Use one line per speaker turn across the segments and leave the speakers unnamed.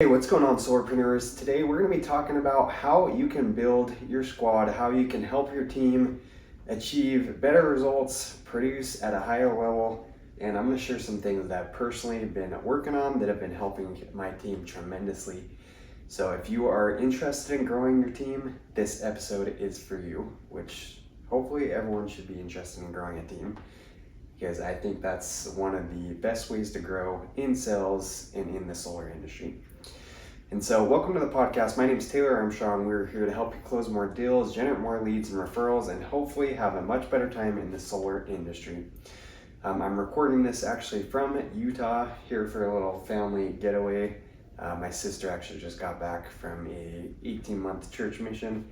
Hey, what's going on, Solarpreneurs? Today we're going to be talking about how you can build your squad, how you can help your team achieve better results, produce at a higher level, and I'm going to share some things that I've personally been working on that have been helping my team tremendously. So if you are interested in growing your team, this episode is for you, which hopefully everyone should be interested in growing a team, because I think that's one of the best ways to grow in sales and in the solar industry. And so welcome to the podcast. My name is Taylor Armstrong. We're here to help you close more deals, generate more leads and referrals, and hopefully have a much better time in the solar industry. I'm recording this actually from Utah here for a little family getaway. My sister actually just got back from a 18-month church mission.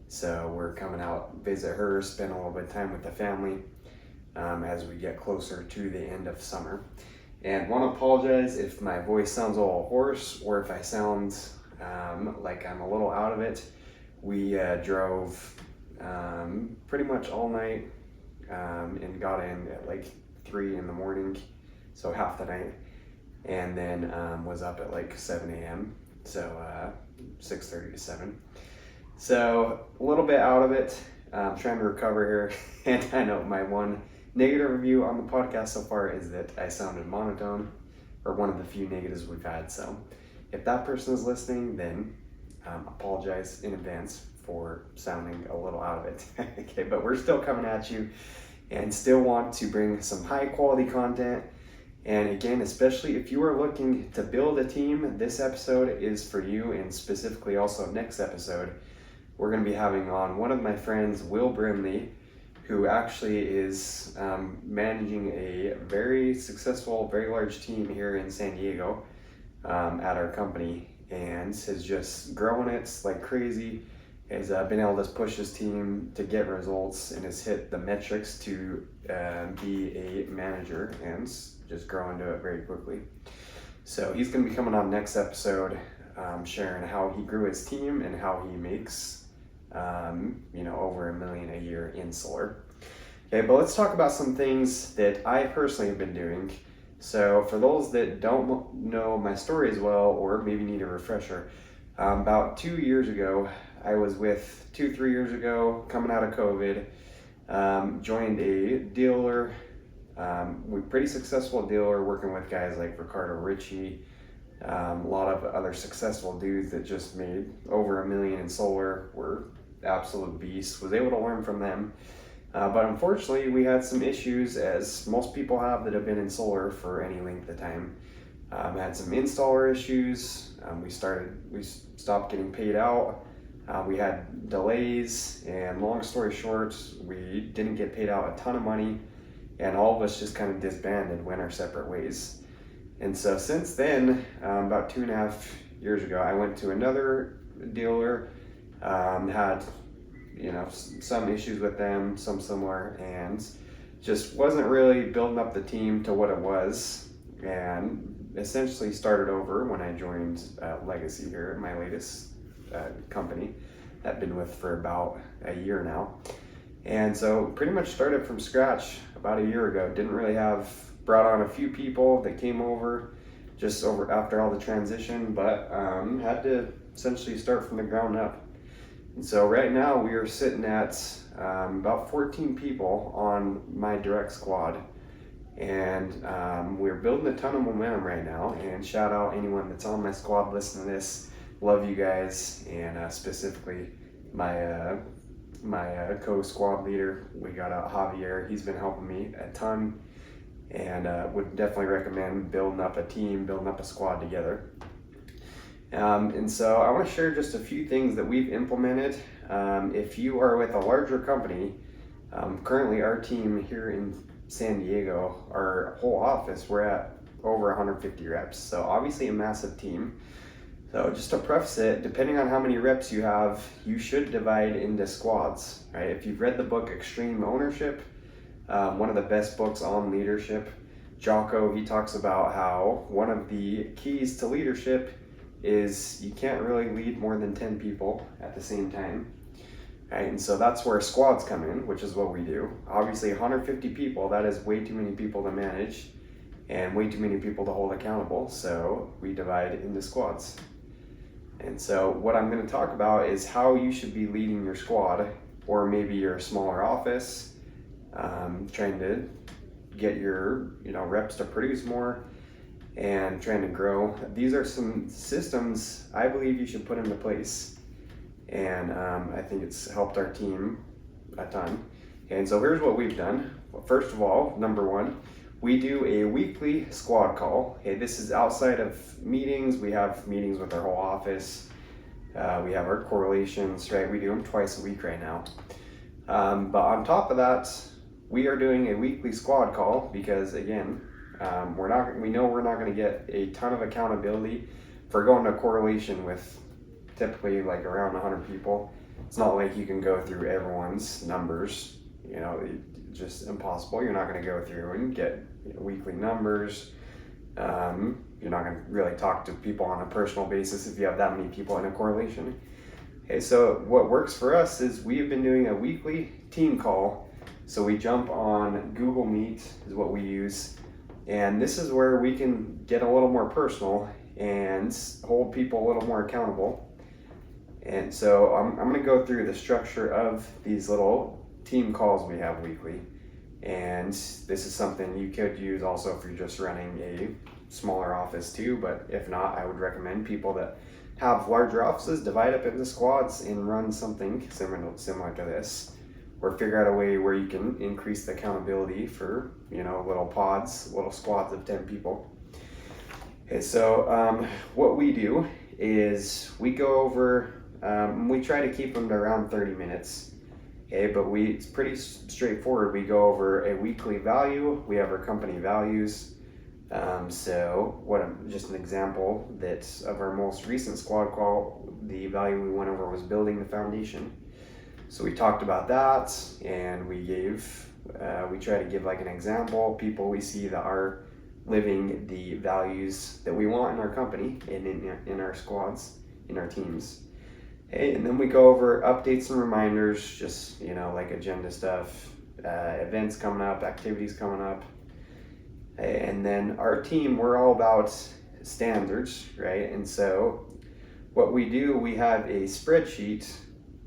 So we're coming out, visit her, spend a little bit of time with the family as we get closer to the end of summer. And want to apologize if my voice sounds a little hoarse or if I sound like I'm a little out of it. We drove pretty much all night and got in at like 3 in the morning, so half the night, and then was up at like 7 a.m. so 6:30 to 7. So a little bit out of it, trying to recover here. And I know my one negative review on the podcast so far is that I sounded monotone, or one of the few negatives we've had. So if that person is listening, then apologize in advance for sounding a little out of it. Okay, but we're still coming at you and still want to bring some high quality content. And again, especially if you are looking to build a team, this episode is for you. And specifically also next episode, we're going to be having on one of my friends, Will Brimley, who actually is managing a very successful, very large team here in San Diego at our company, and has just grown it like crazy, has been able to push his team to get results, and has hit the metrics to be a manager and just grow into it very quickly. So he's going to be coming on next episode, sharing how he grew his team and how he makes over $1 million a year in solar. Okay, but let's talk about some things that I personally have been doing. So for those that don't know my story as well, or maybe need a refresher, about 2 years ago, I was with 3 years ago, coming out of COVID, joined a dealer, pretty successful dealer, working with guys like Ricardo Ritchie, a lot of other successful dudes that just made over $1 million in solar, were absolute beasts, was able to learn from them. But unfortunately, we had some issues, as most people have that have been in solar for any length of time. Had some installer issues. We stopped getting paid out. We had delays, and long story short, we didn't get paid out a ton of money, and all of us just kind of disbanded, went our separate ways. And so since then, about 2.5 years ago, I went to another dealer, had some issues with them, some similar, and just wasn't really building up the team to what it was, and essentially started over when I joined Legacy here, my latest company that I've been with for about a year now. And so pretty much started from scratch about a year ago. Brought on a few people that came over just over after all the transition, but had to essentially start from the ground up. And so right now we are sitting at about 14 people on my direct squad, and we're building a ton of momentum right now. And shout out anyone that's on my squad listening to this. Love you guys, and specifically my co-squad leader. We got Javier. He's been helping me a ton, and would definitely recommend building up a team, building up a squad together. And so I want to share just a few things that we've implemented. If you are with a larger company, currently our team here in San Diego, our whole office, we're at over 150 reps. So obviously a massive team. So just to preface it, depending on how many reps you have, you should divide into squads, right? If you've read the book Extreme Ownership, one of the best books on leadership, Jocko, he talks about how one of the keys to leadership is you can't really lead more than 10 people at the same time, right? And so that's where squads come in, which is what we do. Obviously 150 people, that is way too many people to manage and way too many people to hold accountable, so we divide into squads. And so what I'm going to talk about is how you should be leading your squad, or maybe you're a smaller office, trying to get your reps to produce more and trying to grow. These are some systems I believe you should put into place, and I think it's helped our team a ton. And so here's what we've done. Well, first of all, number one, we do a weekly squad call. Okay, this is outside of meetings. We have meetings with our whole office. We have our correlations, right? We do them twice a week right now. But on top of that, we are doing a weekly squad call because, again, we know we're not going to get a ton of accountability for going to correlation with typically like around 100 people. It's not like you can go through everyone's numbers. Just impossible. You're not going to go through and get weekly numbers. You're not going to really talk to people on a personal basis if you have that many people in a correlation. Okay, so what works for us is we have been doing a weekly team call. So we jump on Google Meet is what we use. And this is where we can get a little more personal and hold people a little more accountable. And so I'm going to go through the structure of these little team calls we have weekly. And this is something you could use also if you're just running a smaller office too. But if not, I would recommend people that have larger offices divide up into squads and run something similar to this, or figure out a way where you can increase the accountability for little pods, little squads of 10 people. Okay, so what we do is we go over, we try to keep them to around 30 minutes. Okay, but it's pretty straightforward. We go over a weekly value. We have our company values. Just an example of our most recent squad call, the value we went over was building the foundation. So we talked about that, and we try to give like an example, people we see that are living the values that we want in our company and in our squads, in our teams. Okay, and then we go over updates and reminders, just like agenda stuff, events coming up, activities coming up. And then our team, we're all about standards, right? And so what we do, we have a spreadsheet,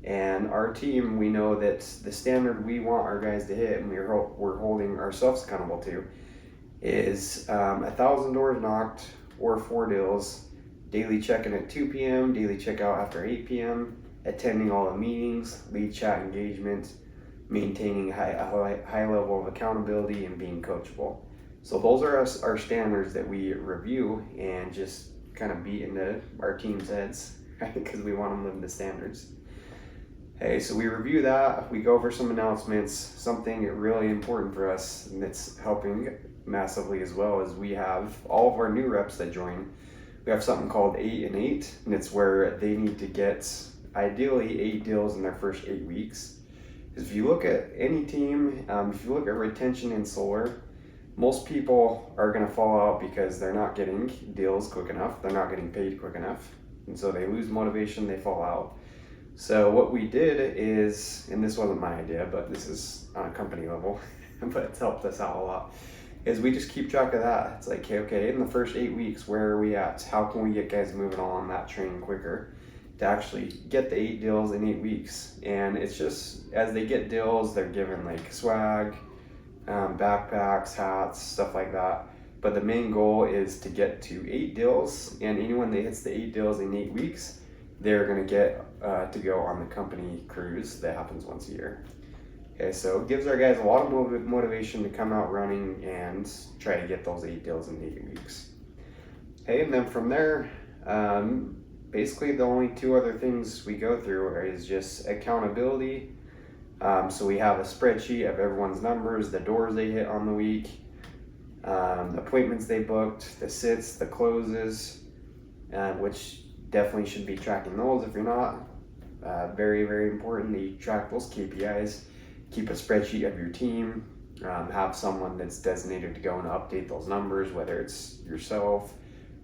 and our team, we know that the standard we want our guys to hit, and we're holding ourselves accountable to, is 1,000 doors knocked or 4 deals, daily check-in at 2 p.m., daily checkout after 8 p.m., attending all the meetings, lead chat engagement, maintaining a high level of accountability, and being coachable. So those are our standards that we review and just kind of beat into our team's heads, right? Because we want them to live the standards. Okay, so we review that, we go over some announcements. Something really important for us, and it's helping massively as well, is we have all of our new reps that join. We have something called 8 and 8, and it's where they need to get ideally 8 deals in their first 8 weeks. Because if you look at any team, if you look at retention in solar, most people are going to fall out because they're not getting deals quick enough, they're not getting paid quick enough, and so they lose motivation, they fall out. So what we did is, and this wasn't my idea, but this is on a company level, but it's helped us out a lot, is we just keep track of that. It's like, okay, in the first 8 weeks, where are we at? How can we get guys moving on that train quicker to actually get the 8 deals in 8 weeks? And it's just, as they get deals, they're given like swag, backpacks, hats, stuff like that. But the main goal is to get to 8 deals, and anyone that hits the 8 deals in 8 weeks, they're going to get to go on the company cruise that happens once a year. Okay, so it gives our guys a lot of motivation to come out running and try to get those 8 deals in 8 weeks. Okay, and then from there, basically the only 2 other things we go through is just accountability. So we have a spreadsheet of everyone's numbers, the doors they hit on the week, the appointments they booked, the sits, the closes, which definitely should be tracking those if you're not. Very, very important that you track those KPIs. Keep a spreadsheet of your team. Have someone that's designated to go and update those numbers, whether it's yourself,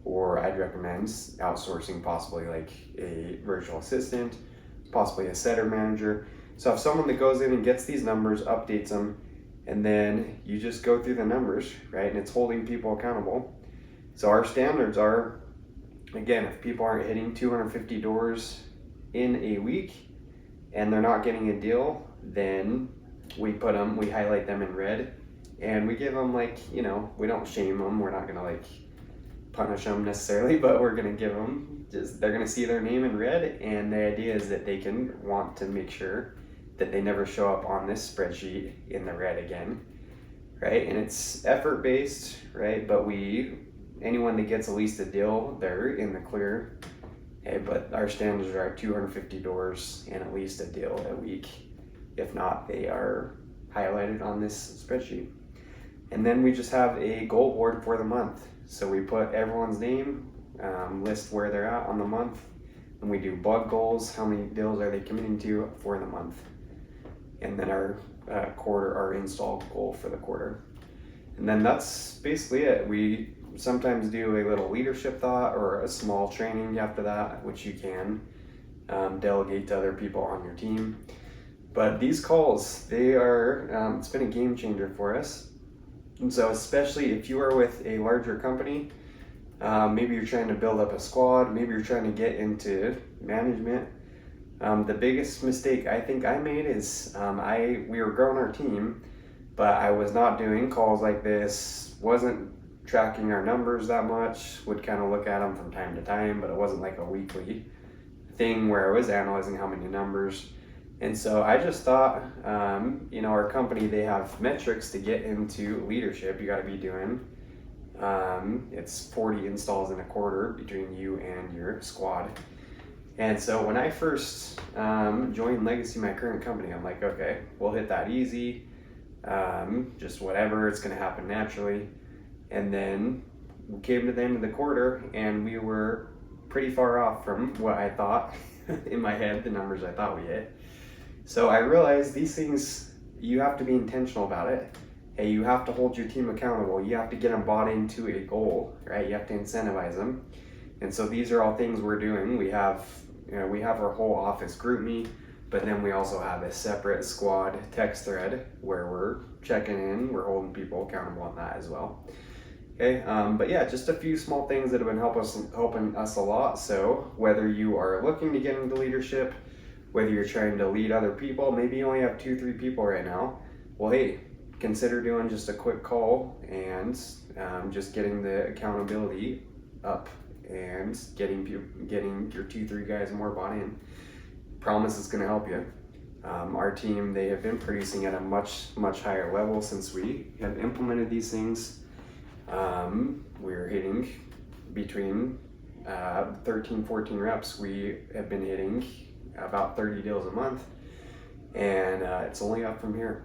or I'd recommend outsourcing possibly like a virtual assistant, possibly a setter manager. So have someone that goes in and gets these numbers, updates them, and then you just go through the numbers, right? And it's holding people accountable. So our standards are again, if people aren't hitting 250 doors in a week and they're not getting a deal, then we highlight them in red, and we give them, like, you know, we don't shame them. We're not gonna like punish them necessarily, but we're gonna give them they're gonna see their name in red, and the idea is that they can want to make sure that they never show up on this spreadsheet in the red again, right? And it's effort based, right? But anyone that gets at least a deal, they're in the clear. Okay, but our standards are 250 doors and at least a deal a week. If not, they are highlighted on this spreadsheet. And then we just have a goal board for the month. So we put everyone's name, list where they're at on the month, and we do bug goals. How many deals are they committing to for the month? And then our our install goal for the quarter. And then that's basically it. We sometimes do a little leadership thought or a small training after that, which you can delegate to other people on your team. But these calls, it's been a game changer for us. And so especially if you are with a larger company, maybe you're trying to build up a squad, maybe you're trying to get into management. The biggest mistake I think I made is we were growing our team, but I was not doing calls like this, wasn't tracking our numbers that much, would kind of look at them from time to time, but it wasn't like a weekly thing where I was analyzing how many numbers. And so I just thought, our company, they have metrics to get into leadership. You got to be doing, it's 40 installs in a quarter between you and your squad. And so when I first joined Legacy, my current company, I'm like, okay, we'll hit that easy. Just whatever, it's going to happen naturally. And then we came to the end of the quarter and we were pretty far off from what I thought in my head, the numbers I thought we hit. So I realized these things, you have to be intentional about it. Hey, you have to hold your team accountable. You have to get them bought into a goal, right? You have to incentivize them. And so these are all things we're doing. We have our whole office group me, but then we also have a separate squad text thread where we're checking in, we're holding people accountable on that as well. Okay, but yeah, just a few small things that have been helping us a lot. So whether you are looking to get into leadership, whether you're trying to lead other people, maybe you only have 2-3 people right now. Well, hey, consider doing just a quick call and just getting the accountability up and getting your 2-3 guys more bought in. Promise it's going to help you. Our team, they have been producing at a much higher level since we have implemented these things. We're hitting between 13-14 reps. We have been hitting about 30 deals a month, and it's only up from here.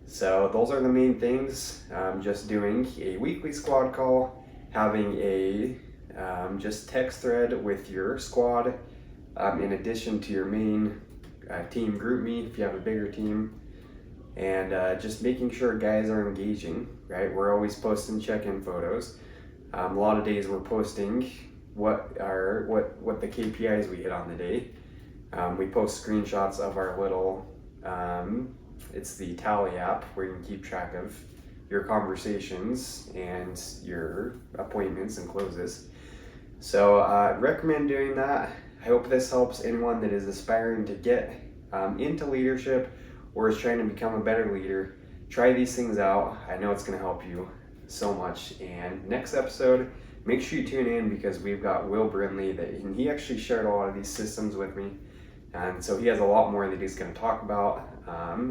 So those are the main things. Just doing a weekly squad call, having a just text thread with your squad, in addition to your main team group me if you have a bigger team, and just making sure guys are engaging, right? We're always posting check-in photos. A lot of days we're posting what the KPIs we hit on the day. We post screenshots of our little, it's the Tally app where you can keep track of your conversations and your appointments and closes. So recommend doing that. I hope this helps anyone that is aspiring to get into leadership or is trying to become a better leader. Try these things out. I know it's going to help you so much. And next episode, make sure you tune in because we've got Will Brindley and he actually shared a lot of these systems with me. And so he has a lot more that he's going to talk about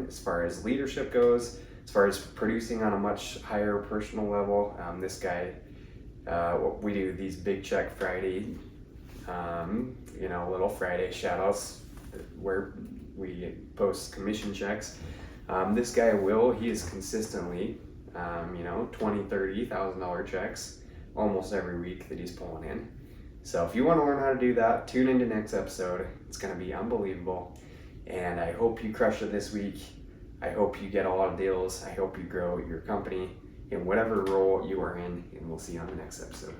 as far as leadership goes, as far as producing on a much higher personal level. This guy, we do these big check Friday, little Friday shout-outs where we post commission checks. This guy Will, he is consistently, $20,000-$30,000 checks almost every week that he's pulling in. So if you want to learn how to do that, tune into next episode. It's going to be unbelievable. And I hope you crush it this week. I hope you get a lot of deals. I hope you grow your company in whatever role you are in. And we'll see you on the next episode.